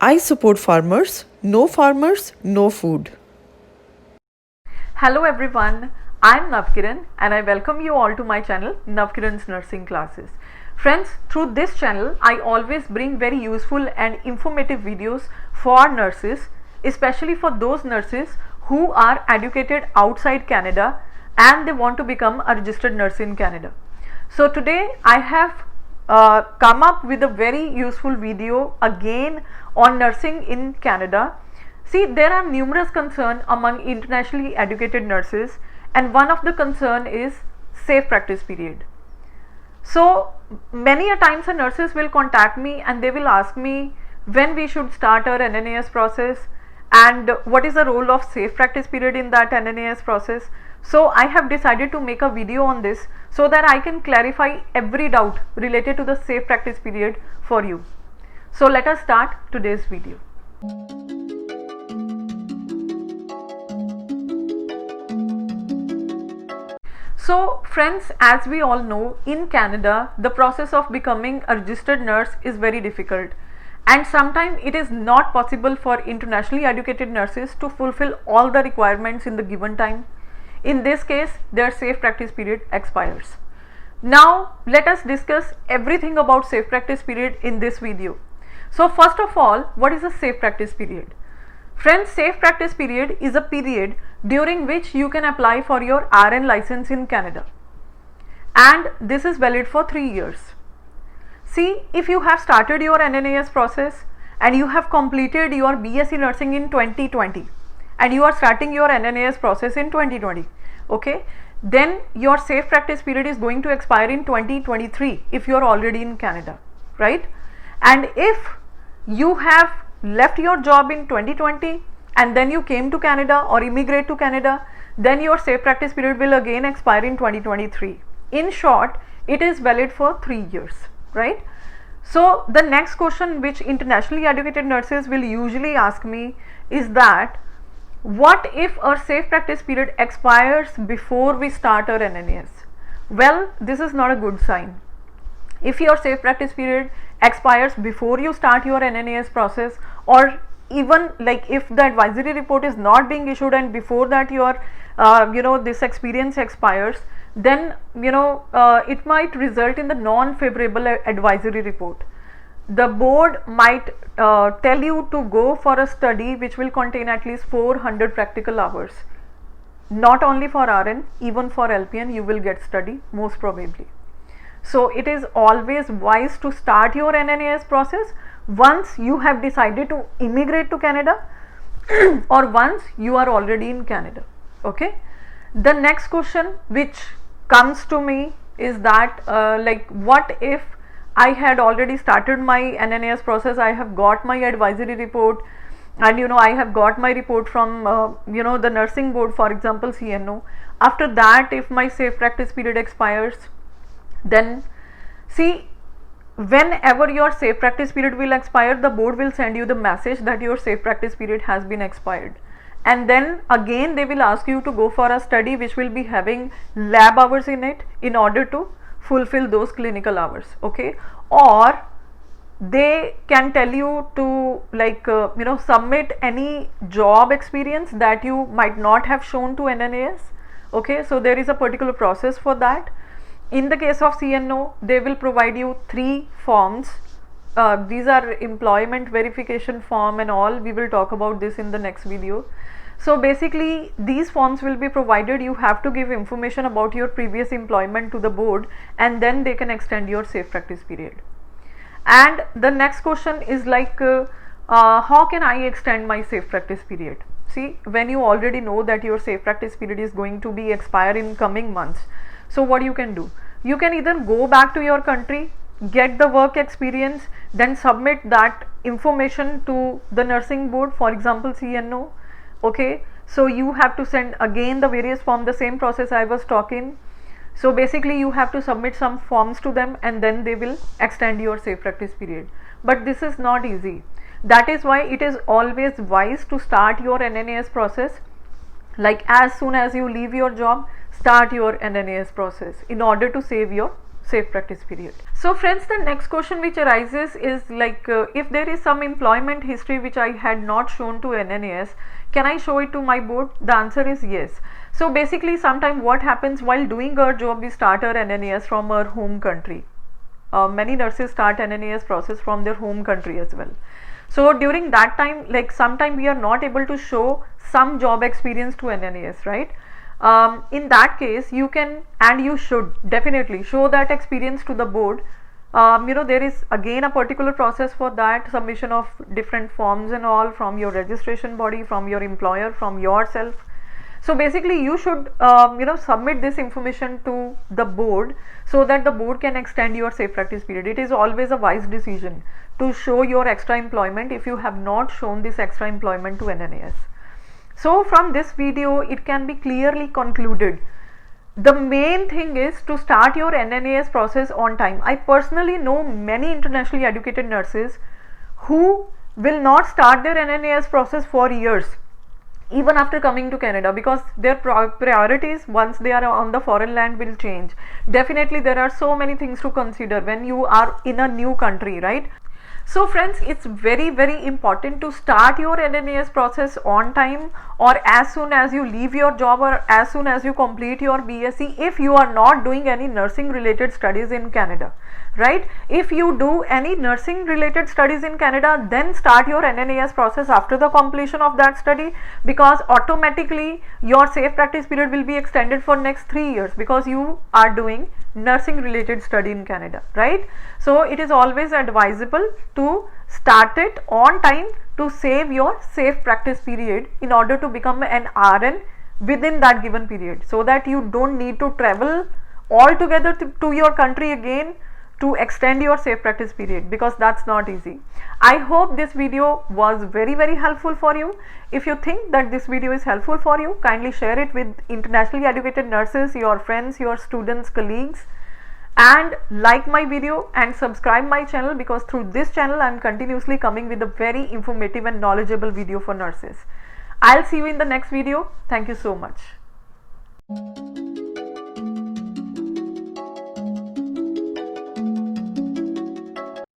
I support farmers. No farmers, no food. Hello everyone, I'm Navkiran and I welcome you all to my channel Navkiran's Nursing Classes. Friends, through this channel I always bring very useful and informative videos for nurses, especially for those nurses who are educated outside Canada and they want to become a registered nurse in Canada. So today I have come up with a very useful video again on nursing in Canada. See, there are numerous concerns among internationally educated nurses, and one of the concern is safe practice period. So many a times the nurses will contact me and they will ask me when we should start our NNAS process and what is the role of safe practice period in that NNAS process. So I have decided to make a video on this so that I can clarify every doubt related to the safe practice period for you. So let us start today's video. So friends, as we all know, in Canada the process of becoming a registered nurse is very difficult, and sometimes it is not possible for internationally educated nurses to fulfill all the requirements in the given time. In this case, their safe practice period expires. Now let us discuss everything about safe practice period in this video. So first of all, what is a safe practice period? Friends, safe practice period is a period during which you can apply for your RN license in Canada, and this is valid for 3 years. See, if you have started your NNAS process and you have completed your BSc nursing in 2020 and you are starting your NNAS process in 2020, okay, then your safe practice period is going to expire in 2023 if you are already in Canada, right? And if you have left your job in 2020 and then you came to Canada or immigrate to Canada, then your safe practice period will again expire in 2023. In short, it is valid for 3 years, right? So the next question which internationally educated nurses will usually ask me is that what if our safe practice period expires before we start our NNAS? Well, this is not a good sign. If your safe practice period expires before you start your NNAS process, or even like if the advisory report is not being issued and before that your this experience expires, then it might result in the non-favorable advisory report. The board might tell you to go for a study which will contain at least 400 practical hours. Not only for RN, even for LPN you will get study most probably. So it is always wise to start your NNAS process once you have decided to immigrate to Canada or once you are already in Canada, okay. The next question which comes to me is that like what if I had already started my NNAS process, I have got my advisory report and I have got my report from the nursing board, for example CNO. After that, if my safe practice period expires, then see, whenever your safe practice period will expire, the board will send you the message that your safe practice period has been expired, and then again they will ask you to go for a study which will be having lab hours in it in order to fulfill those clinical hours, okay. Or they can tell you to like submit any job experience that you might not have shown to NNAS, okay. So there is a particular process for that. In the case of CNO, they will provide you 3 forms. These are employment verification form and all. We will talk about this in the next video. So basically these forms will be provided. You have to give information about your previous employment to the board, and then they can extend your safe practice period. And the next question is like how can I extend my safe practice period? See, when you already know that your safe practice period is going to be expire in coming months, so what you can do? You can either go back to your country, get the work experience, then submit that information to the nursing board, for example CNO, okay. So you have to send again the various form, the same process I was talking. So basically you have to submit some forms to them and then they will extend your safe practice period. But this is not easy. That is why it is always wise to start your NNAS process like as soon as you leave your job. Start your NNAS process in order to save your safe practice period. So friends, the next question which arises is like, if there is some employment history which I had not shown to NNAS, can I show it to my board? The answer is yes. So basically, sometime what happens while doing our job, we start our NNAS from our home country. Many nurses start NNAS process from their home country as well. So during that time, like sometime we are not able to show some job experience to NNAS, right? In that case, you can and you should definitely show that experience to the board. There is again a particular process for that, submission of different forms and all from your registration body, from your employer, from yourself. So basically you should submit this information to the board so that the board can extend your safe practice period. It is always a wise decision to show your extra employment if you have not shown this extra employment to NNAS. So from this video it can be clearly concluded, the main thing is to start your NNAS process on time. I personally know many internationally educated nurses who will not start their NNAS process for years even after coming to Canada, because their priorities once they are on the foreign land will change. Definitely there are so many things to consider when you are in a new country, right? So friends, it's very important to start your NNAS process on time, or as soon as you leave your job, or as soon as you complete your BSc, if you are not doing any nursing related studies in Canada, right? If you do any nursing related studies in Canada, then start your NNAS process after the completion of that study, because automatically your safe practice period will be extended for next 3 years because you are doing nursing related study in Canada, right? So it is always advisable to start it on time to save your safe practice period in order to become an RN within that given period, so that you don't need to travel altogether to your country again to extend your safe practice period, because that's not easy. I hope this video was very helpful for you. If you think that this video is helpful for you, kindly share it with internationally educated nurses, your friends, your students, colleagues, and like my video and subscribe my channel, because through this channel I am continuously coming with a very informative and knowledgeable video for nurses. I'll see you in the next video. Thank you so much.